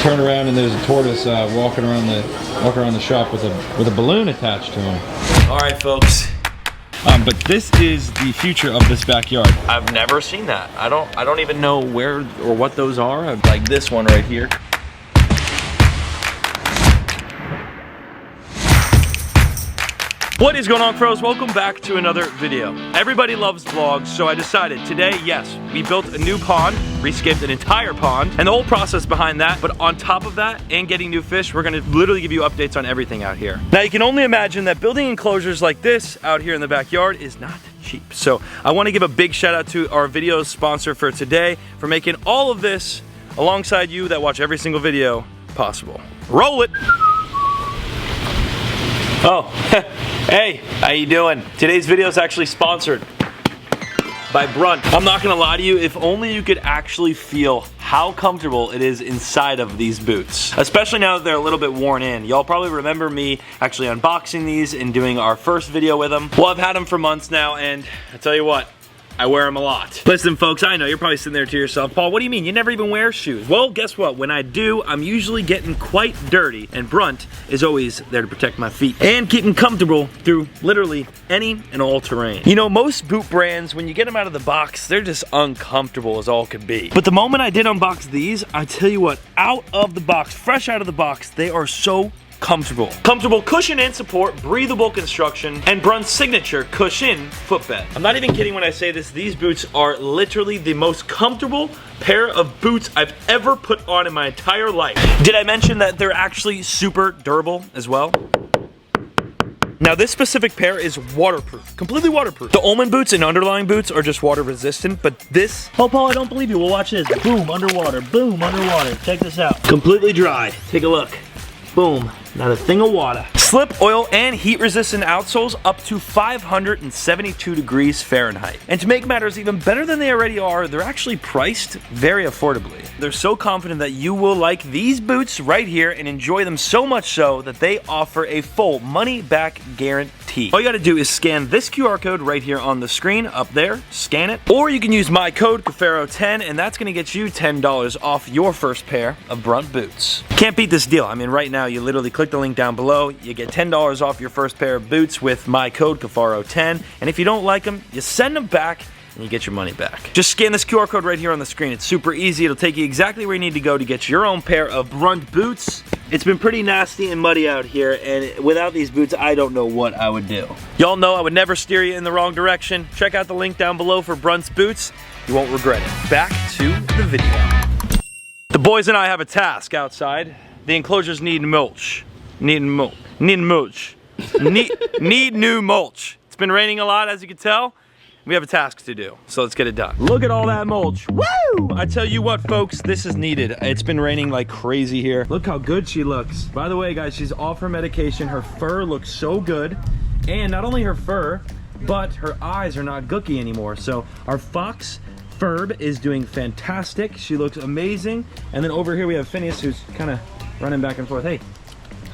Turn around and there's a tortoise walking around the shop with a balloon attached to him. All right, folks. But this is the future of this backyard. I've never seen that. I don't even know where or what those are. Like this one right here. What is going on, pros? Welcome back to another video. Everybody loves vlogs, so I decided today, yes, we built a new pond, rescaped an entire pond, and the whole process behind that. But on top of that, and getting new fish, we're gonna literally give you updates on everything out here. Now, you can only imagine that building enclosures like this out here in the backyard is not cheap. So I wanna give a big shout out to our video sponsor for today for making all of this alongside you that watch every single video possible. Roll it. Oh, hey, how you doing? Today's video is actually sponsored by Brunt. I'm not gonna lie to you, if only you could actually feel how comfortable it is inside of these boots. Especially now that they're a little bit worn in. Y'all probably remember me actually unboxing these and doing our first video with them. Well, I've had them for months now, and I tell you what, I wear them a lot. Listen, folks, I know you're probably sitting there to yourself, Paul, what do you mean? You never even wear shoes. Well, guess what? When I do, I'm usually getting quite dirty, and Brunt is always there to protect my feet and keep them comfortable through literally any and all terrain. You know, most boot brands, when you get them out of the box, they're just uncomfortable as all can be. But the moment I did unbox these, I tell you what, out of the box, fresh out of the box, they are so comfortable. Comfortable cushion and support, breathable construction, and Brunt's signature cushion footbed. I'm not even kidding when I say this, these boots are literally the most comfortable pair of boots I've ever put on in my entire life. Did I mention that they're actually super durable as well? Now, this specific pair is waterproof, completely waterproof. The Ullman boots and underlying boots are just water resistant, but this, oh Paul, I don't believe you, we'll watch this. Boom, underwater, boom, underwater. Check this out. Completely dry, take a look. Boom, not a thing of water. Slip, oil, and heat-resistant outsoles up to 572 degrees Fahrenheit. And to make matters even better than they already are, they're actually priced very affordably. They're so confident that you will like these boots right here and enjoy them so much so that they offer a full money-back guarantee. All you gotta do is scan this QR code right here on the screen, up there, scan it, or you can use my code, Cuffaro10, and that's gonna get you $10 off your first pair of Brunt boots. Can't beat this deal. I mean, right now, you literally click the link down below, you get $10 off your first pair of boots with my code Cuffaro10, and if you don't like them, you send them back and you get your money back. Just scan this QR code right here on the screen. It's super easy. It'll take you exactly where you need to go to get your own pair of Brunt boots. It's been pretty nasty and muddy out here, and without these boots, I don't know what I would do. Y'all know I would never steer you in the wrong direction. Check out the link down below for Brunt's boots. You won't regret it. Back to the video. The boys and I have a task outside. The enclosures need mulch. Need mulch. Need mulch. Need new mulch. It's been raining a lot, as you can tell. We have a task to do, so let's get it done. Look at all that mulch. Woo! I tell you what, folks, this is needed. It's been raining like crazy here. Look how good she looks. By the way, guys, she's off her medication. Her fur looks so good. And not only her fur, but her eyes are not gooky anymore. So our fox Ferb is doing fantastic. She looks amazing. And then over here we have Phineas, who's kind of running back and forth. Hey.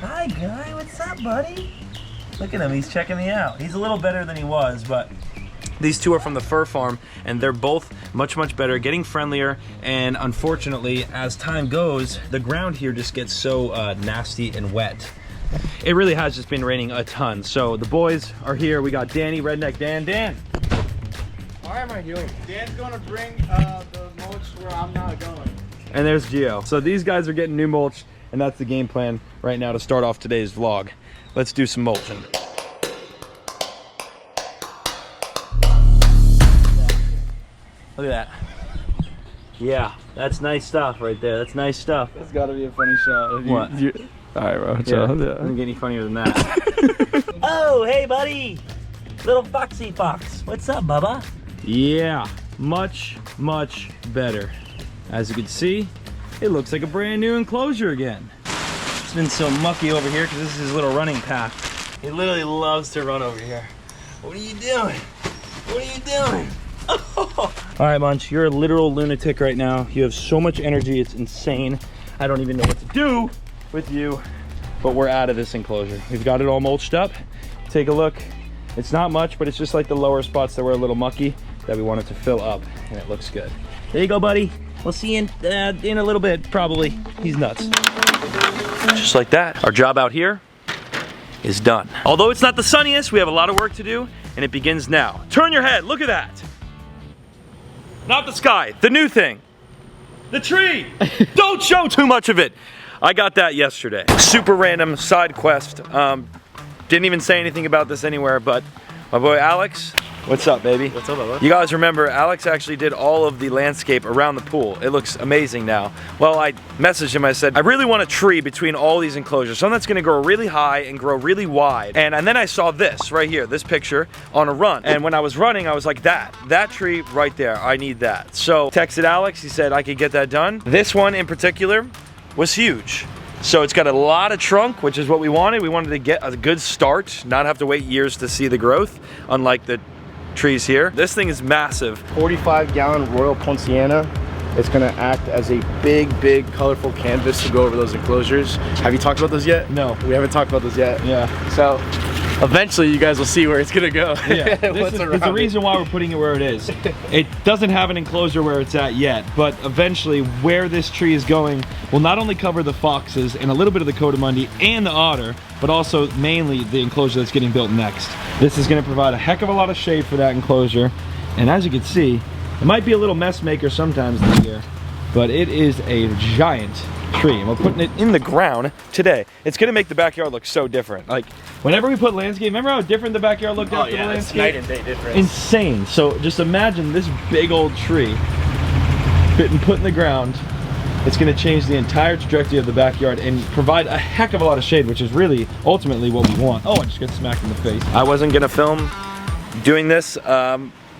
Hi, guy. What's up, buddy? Look at him. He's checking me out. He's a little better than he was, but these two are from the fur farm, and they're both much, much better, getting friendlier. And unfortunately, as time goes, the ground here just gets so nasty and wet. It really has just been raining a ton. So the boys are here. We got Danny, Redneck Dan. Dan. Why am I doing? Dan's gonna bring the mulch where I'm not going. And there's Gio. So these guys are getting new mulch, and that's the game plan right now to start off today's vlog. Let's do some mulching. Look at that. Yeah, that's nice stuff right there. That's nice stuff. That's gotta be a funny shot. What? Alright, bro. Yeah, doesn't get any funnier than that. Oh, hey, buddy. Little foxy fox. What's up, Bubba? Yeah, much, much better. As you can see, it looks like a brand new enclosure again. It's been so mucky over here because this is his little running path. He literally loves to run over here. What are you doing? What are you doing? All right, Munch, you're a literal lunatic right now. You have so much energy, it's insane. I don't even know what to do with you, but we're out of this enclosure. We've got it all mulched up. Take a look. It's not much, but it's just like the lower spots that were a little mucky that we wanted to fill up, and it looks good. There you go, buddy. We'll see you in a little bit, probably. He's nuts. Just like that, our job out here is done. Although it's not the sunniest, we have a lot of work to do, and it begins now. Turn your head, look at that. Not the sky, the new thing. The tree. Don't show too much of it. I got that yesterday. Super random side quest. Didn't even say anything about this anywhere, but my boy Alex, what's up, baby? What's up, Bubba? You guys remember, Alex actually did all of the landscape around the pool. It looks amazing now. Well, I messaged him, I said, I really want a tree between all these enclosures, something that's gonna grow really high and grow really wide. And then I saw this right here, this picture on a run. And when I was running, I was like, that tree right there, I need that. So texted Alex, he said I could get that done. This one in particular was huge. So it's got a lot of trunk, which is what we wanted. We wanted to get a good start, not have to wait years to see the growth, unlike the trees here. This thing is massive. 45-gallon Royal Ponciana. It's gonna act as a big, colorful canvas to go over those enclosures. Have you talked about those yet? No. We haven't talked about those yet. Yeah. So, eventually you guys will see where it's gonna go. Yeah, there's a reason why we're putting it where it is. It doesn't have an enclosure where it's at yet, but eventually where this tree is going will not only cover the foxes and a little bit of the coatimundi and the otter, but also mainly the enclosure that's getting built next. This is gonna provide a heck of a lot of shade for that enclosure, and as you can see, it might be a little mess maker sometimes this year, but it is a giant tree, and we're putting it in the ground today. It's gonna make the backyard look so different. Like, whenever we put landscape, remember how different the backyard looked after the landscape? It's night and day difference. Insane. So just imagine this big old tree getting put in the ground. It's gonna change the entire trajectory of the backyard and provide a heck of a lot of shade, which is really ultimately what we want. Oh, I just got smacked in the face. I wasn't gonna film doing this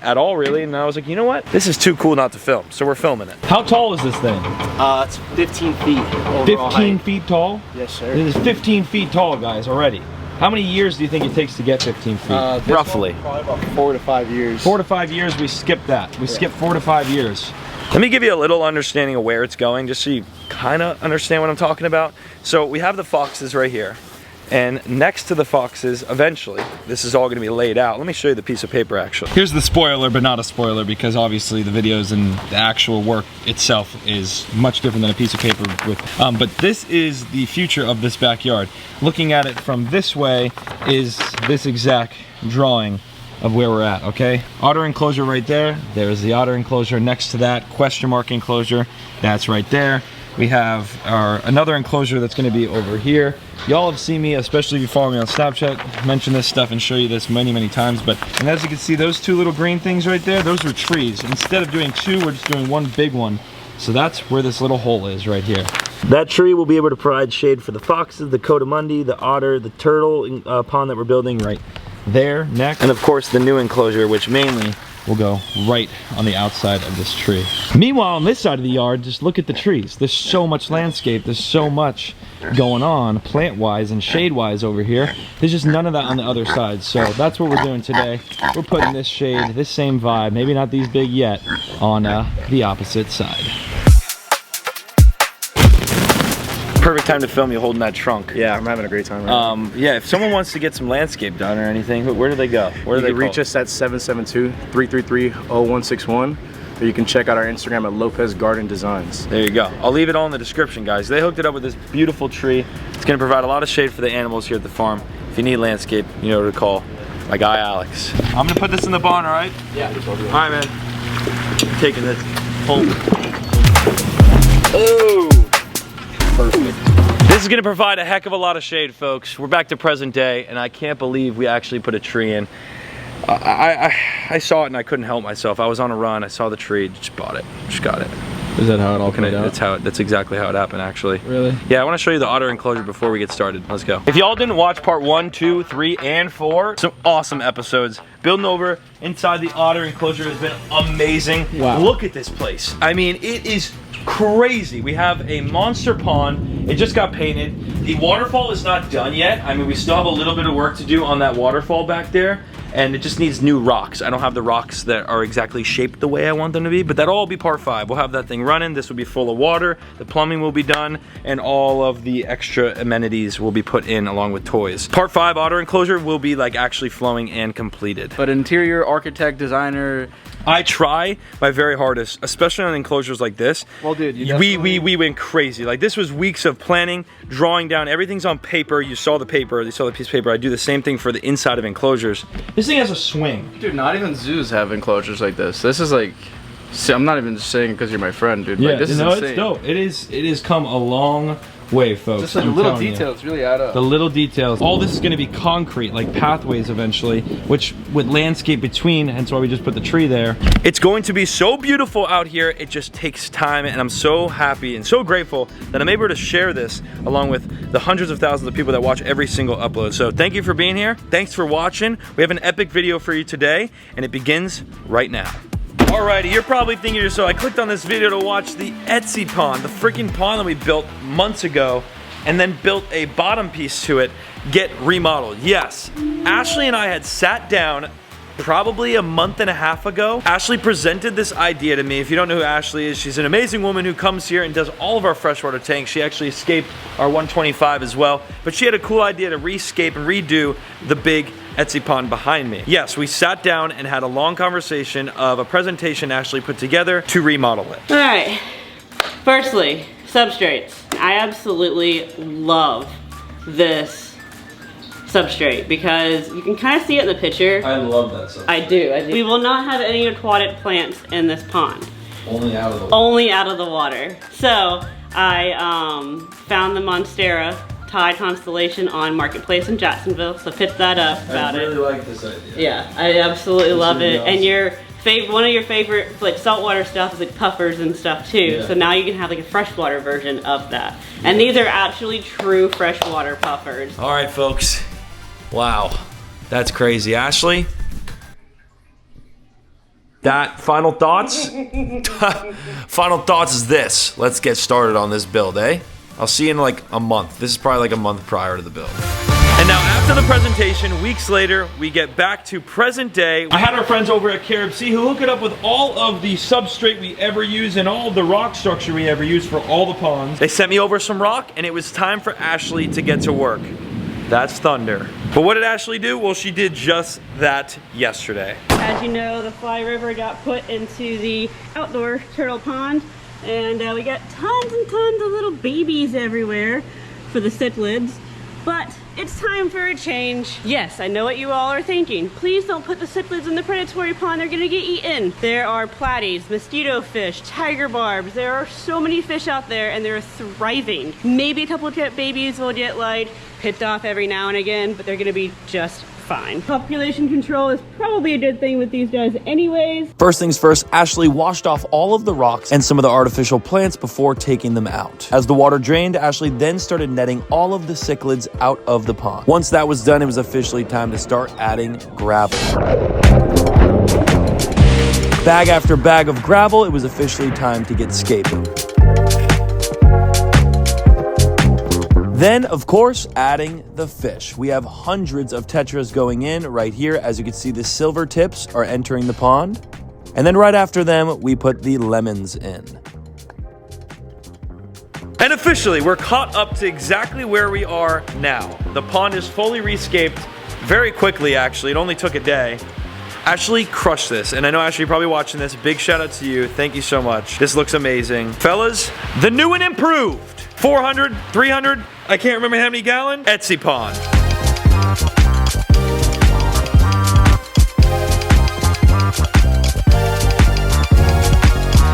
at all, really, and I was like, you know what? This is too cool not to film, so we're filming it. How tall is this thing? It's 15 feet overall 15 height. feet tall? Yes, sir. It is 15 feet tall, guys, already. How many years do you think it takes to get 15 feet? Roughly. Probably about 4 to 5 years. 4 to 5 years, we skipped that. We skipped 4 to 5 years. Let me give you a little understanding of where it's going, just so you kind of understand what I'm talking about. So we have the foxes right here. And next to the foxes, eventually, this is all gonna be laid out. Let me show you the piece of paper, actually. Here's the spoiler, but not a spoiler, because obviously the videos and the actual work itself is much different than a piece of paper with. But this is the future of this backyard. Looking at it from this way is this exact drawing of where we're at, okay? Otter enclosure right there. There's the otter enclosure next to that, question mark enclosure. That's right there. We have another enclosure that's gonna be over here. Y'all have seen me, especially if you follow me on Snapchat, mention this stuff and show you this many times. And as you can see, those two little green things right there, those were trees. Instead of doing two, we're just doing one big one. So that's where this little hole is right here. That tree will be able to provide shade for the foxes, the coatimundi, the otter, the turtle pond that we're building right there next. And of course the new enclosure, which mainly will go right on the outside of this tree. Meanwhile, on this side of the yard, just look at the trees. There's so much landscape, there's so much going on plant-wise and shade-wise over here. There's just none of that on the other side. So that's what we're doing today. We're putting this shade, this same vibe, maybe not these big yet, on the opposite side. Perfect time to film you holding that trunk. Yeah, I'm having a great time right now. Yeah, if someone wants to get some landscape done or anything, where do they go? Where do they reach us at 772-333-0161, or you can check out our Instagram at Lopez Garden Designs. There you go. I'll leave it all in the description, guys. They hooked it up with this beautiful tree. It's gonna provide a lot of shade for the animals here at the farm. If you need landscape, you know who to call. My guy, Alex. I'm gonna put this in the barn, all right? Yeah. All right, man. I'm taking this home. Oh! Perfect. This is gonna provide a heck of a lot of shade, folks. We're back to present day, and I can't believe we actually put a tree in. I saw it and I couldn't help myself. I was on a run, I saw the tree, just bought it, just got it. Is that how it all came out? That's exactly how it happened, actually. Really? Yeah, I want to show you the otter enclosure before we get started. Let's go. If y'all didn't watch part 1, 2, 3, and 4, some awesome episodes. Building over inside the otter enclosure has been amazing. Wow. Look at this place. I mean, it is crazy. We have a monster pond. It just got painted. The waterfall is not done yet. I mean, we still have a little bit of work to do on that waterfall back there. and it just needs new rocks. I don't have the rocks that are exactly shaped the way I want them to be, but that'll all be part 5. We'll have that thing running. This will be full of water. The plumbing will be done, and all of the extra amenities will be put in along with toys. Part 5 otter enclosure will be like actually flowing and completed. But interior architect, designer, I try my very hardest, especially on enclosures like this. Well, dude, we went crazy. Like, this was weeks of planning, drawing down. Everything's on paper. You saw the paper. You saw the piece of paper. I do the same thing for the inside of enclosures. This thing has a swing. dude, not even zoos have enclosures like this. This is like, see, I'm not even saying because you're my friend, dude. Yeah, like, this is no, insane. it's dope. It is come a long way, folks. Just like the little details really add up. The little details. All this is going to be concrete, like pathways eventually, which with landscape between, hence why we just put the tree there. It's going to be so beautiful out here. It just takes time, and I'm so happy and so grateful that I'm able to share this along with the hundreds of thousands of people that watch every single upload. So thank you for being here. Thanks for watching. We have an epic video for you today, and it begins right now. Alrighty, you're probably thinking to yourself, I clicked on this video to watch the Etsy pond, the freaking pond that we built months ago, and then built a bottom piece to it, get remodeled. Yes, Ashley and I had sat down probably a month and a half ago. Ashley presented this idea to me. If you don't know who Ashley is, she's an amazing woman who comes here and does all of our freshwater tanks. She actually escaped our 125 as well, but she had a cool idea to rescape and redo the big Etsy pond behind me. Yes, we sat down and had a long conversation of a presentation Ashley put together to remodel it. All right, firstly, substrates. I absolutely love this substrate because you can kind of see it in the picture. I love that substrate. I do. We will not have any aquatic plants in this pond. Only out of the water. Only out of the water. So I found the Monstera Tide Constellation on Marketplace in Jacksonville, so picked that up about it. I really like this idea. Yeah, I absolutely love it. Awesome. And one of your favorite like saltwater stuff is like puffers and stuff too. Yeah. So now you can have like a freshwater version of that. And these are actually true freshwater puffers. All right, folks. Wow, that's crazy. Ashley, that final thoughts? Final thoughts is this. Let's get started on this build, eh? I'll see you in like a month. This is probably like a month prior to the build. And now after the presentation, weeks later, we get back to present day. I had our friends over at Carib Sea who hook it up with all of the substrate we ever use and all of the rock structure we ever use for all the ponds. They sent me over some rock, and it was time for Ashley to get to work. That's thunder. But what did Ashley do? Well, she did just that yesterday. As you know, the Fly River got put into the outdoor turtle pond, and we got tons and tons of little babies everywhere for the cichlids. But it's time for a change. Yes, I know what you all are thinking. Please don't put the cichlids in the predatory pond. They're gonna get eaten. There are platies, mosquito fish, tiger barbs. There are so many fish out there, and they're thriving. Maybe a couple of babies will get like picked off every now and again, but they're gonna be just fine. Population control is probably a good thing with these guys anyways. First things first, Ashley washed off all of the rocks and some of the artificial plants before taking them out. As the water drained, Ashley then started netting all of the cichlids out of the pond. Once that was done, it was officially time to start adding gravel. Bag after bag of gravel, it was officially time to get scaping. Then, of course, adding the fish. We have hundreds of tetras going in right here. As you can see, the silver tips are entering the pond. And then right after them, we put the lemons in. And officially, we're caught up to exactly where we are now. The pond is fully rescaped very quickly, actually. It only took a day. Ashley crushed this, and I know Ashley, you're probably watching this. Big shout out to you. Thank you so much. This looks amazing. Fellas, the new and improved 400, 300, I can't remember how many gallon, Etsy pond.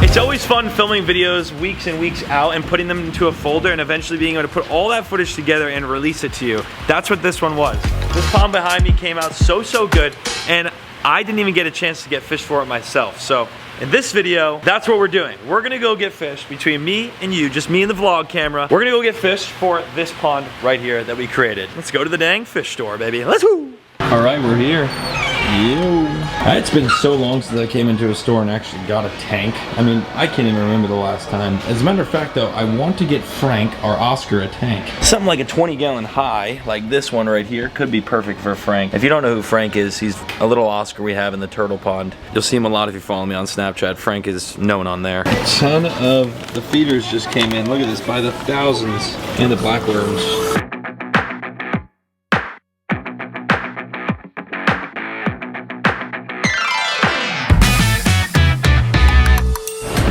It's always fun filming videos weeks and weeks out and putting them into a folder and eventually being able to put all that footage together and release it to you. That's what this one was. This pond behind me came out so good, and I didn't even get a chance to get fish for it myself. So in this video, that's what we're doing. We're gonna go get fish between me and you, just me and the vlog camera. We're gonna go get fish for this pond right here that we created. Let's go to the dang fish store, baby. Let's go. All right, we're here. It's been so long since I came into a store and actually got a tank. I mean, I can't even remember the last time. As a matter of fact though, I want to get Frank, our Oscar, a tank. Something like a 20-gallon high, like this one right here, could be perfect for Frank. If you don't know who Frank is, he's a little Oscar we have in the turtle pond. You'll see him a lot if you follow me on Snapchat. Frank is known on there. A ton of the feeders just came in. Look at this, by the thousands. And the blackworms.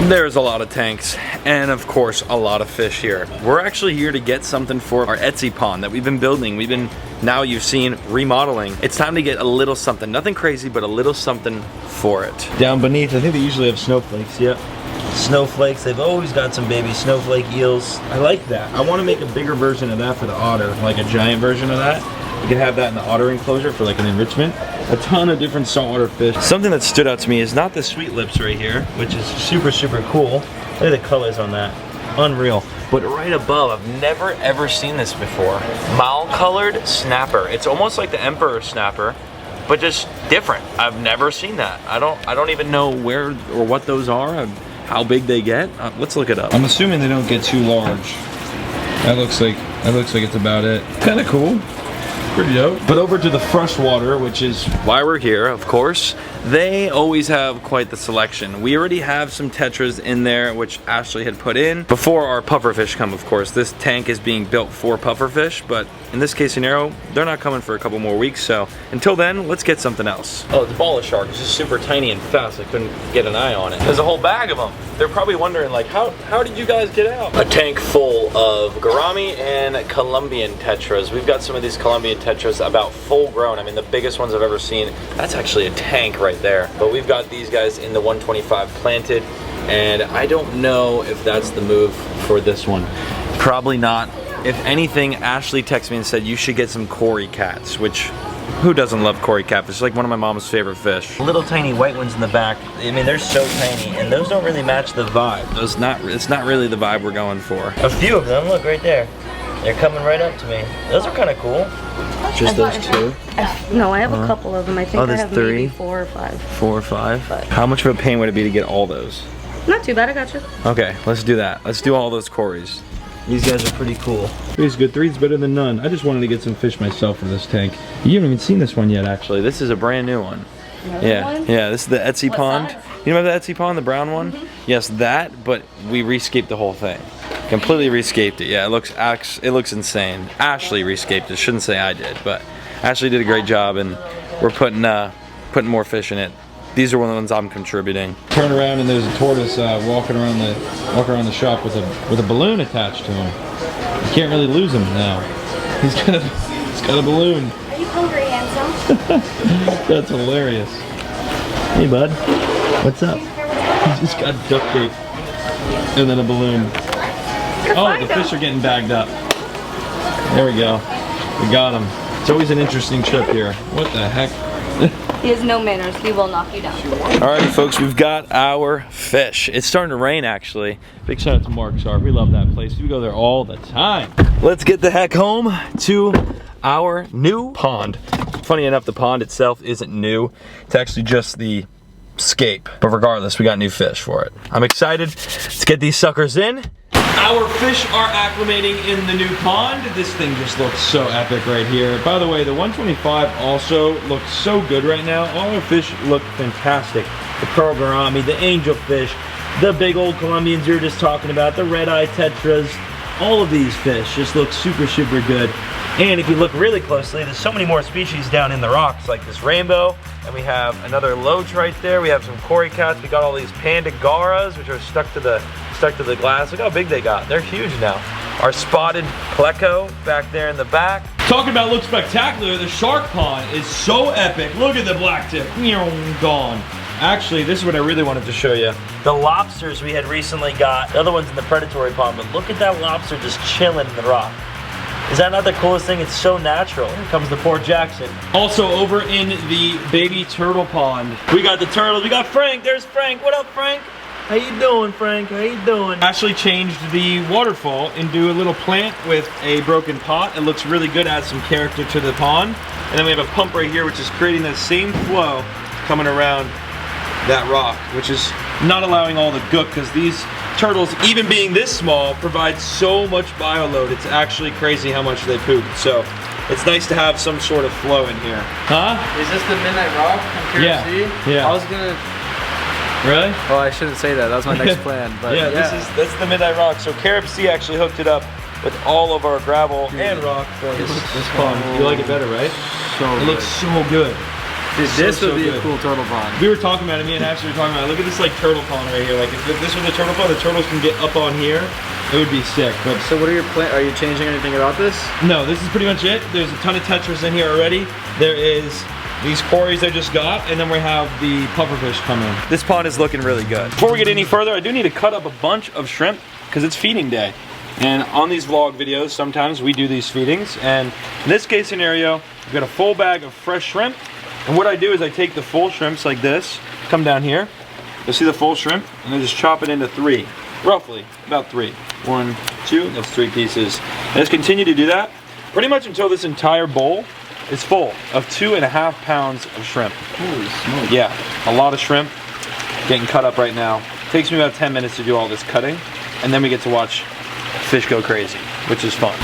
There's a lot of tanks and of course a lot of fish here. We're actually here to get something for our Etsy pond that we've been building. Now you've seen remodeling. It's time to get a little something, nothing crazy, but a little something for it. Down beneath, I think they usually have snowflakes, yep. Snowflakes, they've always got some baby snowflake eels. I like that. I want to make a bigger version of that for the otter, like a giant version of that. You can have that in the otter enclosure for like an enrichment. A ton of different saltwater fish. Something that stood out to me is not the sweet lips right here, which is super, super cool. Look at the colors on that. Unreal. But right above, I've never ever seen this before. Mal-colored snapper. It's almost like the emperor snapper, but just different. I've never seen that. I don't even know where or what those are, how big they get. Let's look it up. I'm assuming they don't get too large. That looks like it's about it. Kind of cool. Pretty dope. But over to the freshwater, which is why we're here, of course. They always have quite the selection. We already have some tetras in there, which Ashley had put in before our pufferfish come, of course. This tank is being built for pufferfish, but in this case scenario, they're not coming for a couple more weeks, so until then, let's get something else. Oh, the bala shark is just super tiny and fast. I couldn't get an eye on it. There's a whole bag of them. They're probably wondering, like, how did you guys get out? A tank full of gourami and Colombian tetras. We've got some of these Colombian tetras about full grown. I mean, the biggest ones I've ever seen. That's actually a tank right there. But we've got these guys in the 125 planted, and I don't know if that's the move for this one. Probably not. If anything, Ashley texted me and said you should get some Cory cats, which who doesn't love Cory catfish? It's like one of my mom's favorite fish. Little tiny white ones in the back. I mean, they're so tiny, and those don't really match the vibe. It's not really the vibe we're going for. A few of them, look right there. They're coming right up to me. Those are kind of cool. Just those two? No, I have a couple of them. I think I have maybe 4 or 5. 4 or 5? But how much of a pain would it be to get all those? Not too bad, I got you. Okay, let's do that. Let's do all those Corys. These guys are pretty cool. 3's good. 3's better than none. I just wanted to get some fish myself for this tank. You haven't even seen this one yet, actually. This is a brand new one. One? Yeah, this is the Etsy pond. Size? You remember the Etsy pond, the brown one? Yes, that, but we rescaped the whole thing. Completely rescaped it. Yeah, it looks insane. Ashley rescaped it. Shouldn't say I did, but Ashley did a great job, and we're putting more fish in it. These are one of the ones I'm contributing. Turn around and there's a tortoise walking around the shop with a balloon attached to him. You can't really lose him now. He's got a balloon. Are you hungry, handsome? That's hilarious. Hey bud, what's up? He just got duct tape and then a balloon. Oh, the fish are getting bagged up. There we go. We got him. It's always an interesting trip here. What the heck? He has no manners. He will knock you down. Alrighty folks, we've got our fish. It's starting to rain actually. Big shout out to Mark's Art. We love that place. We go there all the time. Let's get the heck home to our new pond. Funny enough, the pond itself isn't new. It's actually just the scape. But regardless, we got new fish for it. I'm excited. Let's get these suckers in. Our fish are acclimating in the new pond. This thing just looks so epic right here. By the way, the 125 also looks so good right now. All our fish look fantastic. The pearl gourami, the angelfish, the big old Colombians you were just talking about, the red-eye tetras. All of these fish just look super, super good. And if you look really closely, there's so many more species down in the rocks, like this rainbow, and we have another loach right there. We have some Cory cats. We got all these panda garas, which are stuck to the glass. Look how big they got. They're huge now. Our spotted pleco back there in the back. Talking about look spectacular, the shark pond is so epic. Look at the black tip. Gone. Actually, this is what I really wanted to show you. The lobsters we had recently got. The other one's in the predatory pond, but look at that lobster just chilling in the rock. Is that not the coolest thing? It's so natural. Here comes the poor Jackson. Also over in the baby turtle pond, we got the turtles. We got Frank. There's Frank. What up, Frank? How you doing, Frank? How you doing? Ashley changed the waterfall into a little plant with a broken pot. It looks really good, adds some character to the pond. And then we have a pump right here, which is creating that same flow coming around that rock, which is not allowing all the gook, because these turtles, even being this small, provide so much bio load. It's actually crazy how much they poop. So it's nice to have some sort of flow in here. Huh? Is this the Midnight Rock from KFC? Yeah. I was gonna. Really? Well, I shouldn't say that. That was my next plan. But yeah, that's the Midnight Rock. So KFC actually hooked it up with all of our gravel and rock for this pond. You like it better, right? It looks so good. Dude, this would be a cool turtle pond. We were talking about it, me and Ashley were talking about it. Look at this like turtle pond right here. Like if this was a turtle pond, the turtles can get up on here. It would be sick. But so what are your plans? Are you changing anything about this? No, this is pretty much it. There's a ton of tetras in here already. There is these quarries I just got, and then we have the pufferfish come in. This pond is looking really good. Before we get any further, I do need to cut up a bunch of shrimp because it's feeding day. And on these vlog videos, sometimes we do these feedings. And in this case scenario, I've got a full bag of fresh shrimp. And what I do is I take the full shrimps like this, come down here, you'll see the full shrimp, and I just chop it into 3, roughly, about 3. 1, 2, that's 3 pieces. And just continue to do that, pretty much until this entire bowl is full of 2.5 pounds of shrimp. Holy smokes. Yeah, a lot of shrimp getting cut up right now. Takes me about 10 minutes to do all this cutting, and then we get to watch fish go crazy, which is fun.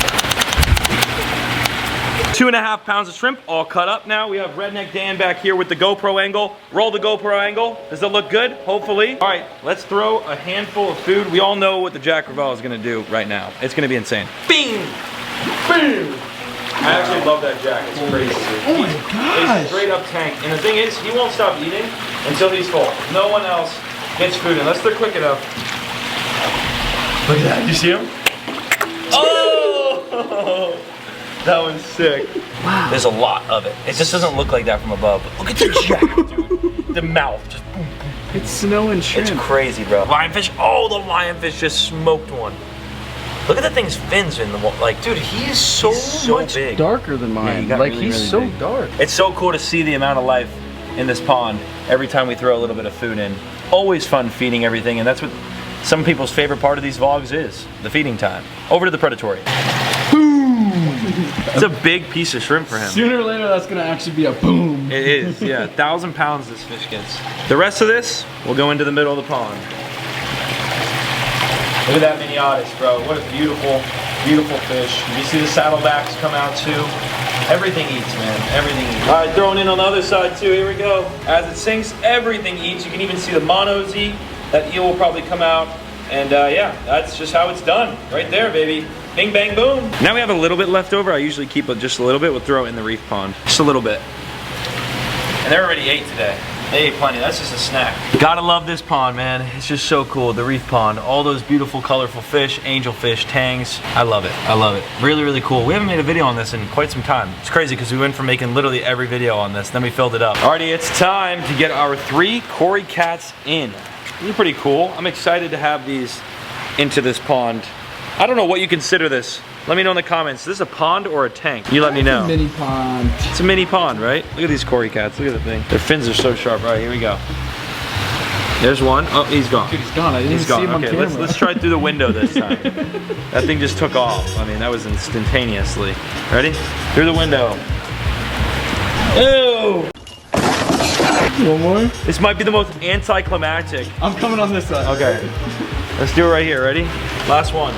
2.5 pounds of shrimp all cut up now. We have Redneck Dan back here with the GoPro angle. Roll the GoPro angle. Does it look good? Hopefully. All right, let's throw a handful of food. We all know what the Jack Crevalle is gonna do right now. It's gonna be insane. Bing! Bing! I actually love that Jack. It's crazy. Oh my gosh! He's a straight up tank. And the thing is, he won't stop eating until he's full. No one else gets food unless they're quick enough. Look at that. You see him? Oh! That was sick. Wow. There's a lot of it. It just doesn't look like that from above. But look at the Jack, dude. The mouth just boom, boom. It's snowing shrimp. It's crazy, bro. Lionfish. Oh, the lionfish just smoked one. Look at the thing's fins in the water. Like, dude, he's so much big. Darker than mine. Yeah, like really, he's really so dark. It's so cool to see the amount of life in this pond every time we throw a little bit of food in. Always fun feeding everything, and that's what some people's favorite part of these vlogs is, the feeding time. Over to the predatory. It's a big piece of shrimp for him. Sooner or later, that's gonna actually be a boom. It is, yeah. 1,000 pounds this fish gets. The rest of this will go into the middle of the pond. Look at that miniatus, bro. What a beautiful, beautiful fish. You see the saddlebacks come out too. Everything eats, man. Everything eats. All right, throwing in on the other side too. Here we go. As it sinks, everything eats. You can even see the monos eat. That eel will probably come out. And yeah, that's just how it's done. Right there, baby. Bing, bang, boom. Now we have a little bit left over. I usually keep just a little bit. We'll throw it in the reef pond. Just a little bit. And they already ate today. They ate plenty. That's just a snack. Gotta love this pond, man. It's just so cool. The reef pond. All those beautiful, colorful fish, angelfish, tangs. I love it. I love it. Really, really cool. We haven't made a video on this in quite some time. It's crazy because we went from making literally every video on this, then we filled it up. Alrighty, it's time to get our 3 Cory cats in. These are pretty cool. I'm excited to have these into this pond. I don't know what you consider this. Let me know in the comments. Is this a pond or a tank? You let me know. It's a mini pond. It's a mini pond, right? Look at these Cory cats. Look at the thing. Their fins are so sharp. All right, here we go. There's one. Oh, he's gone. Dude, he's gone. I didn't even see him on camera. Let's try through the window this time. That thing just took off. I mean, that was instantaneously. Ready? Through the window. Ew! One more? This might be the most anticlimactic. I'm coming on this side. Okay. Let's do it right here. Ready? Last one.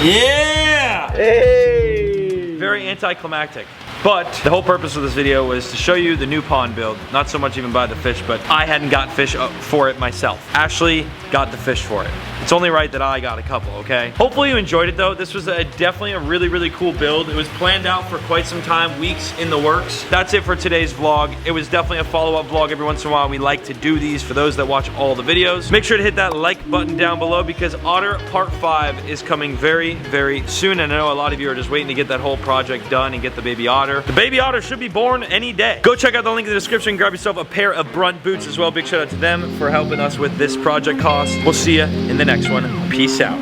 Yeah! Hey! Very anticlimactic. But the whole purpose of this video was to show you the new pond build. Not so much even buy the fish, but I hadn't got fish for it myself. Ashley got the fish for it. It's only right that I got a couple, okay? Hopefully you enjoyed it though. This was definitely a really, really cool build. It was planned out for quite some time, weeks in the works. That's it for today's vlog. It was definitely a follow-up vlog. Every once in a while we like to do these for those that watch all the videos. Make sure to hit that like button down below because Otter Part 5 is coming very, very soon. And I know a lot of you are just waiting to get that whole project done and get the baby otter. The baby otter should be born any day. Go check out the link in the description. Grab yourself a pair of Brunt boots as well. Big shout out to them for helping us with this project cost. We'll see you in the next one. Peace out.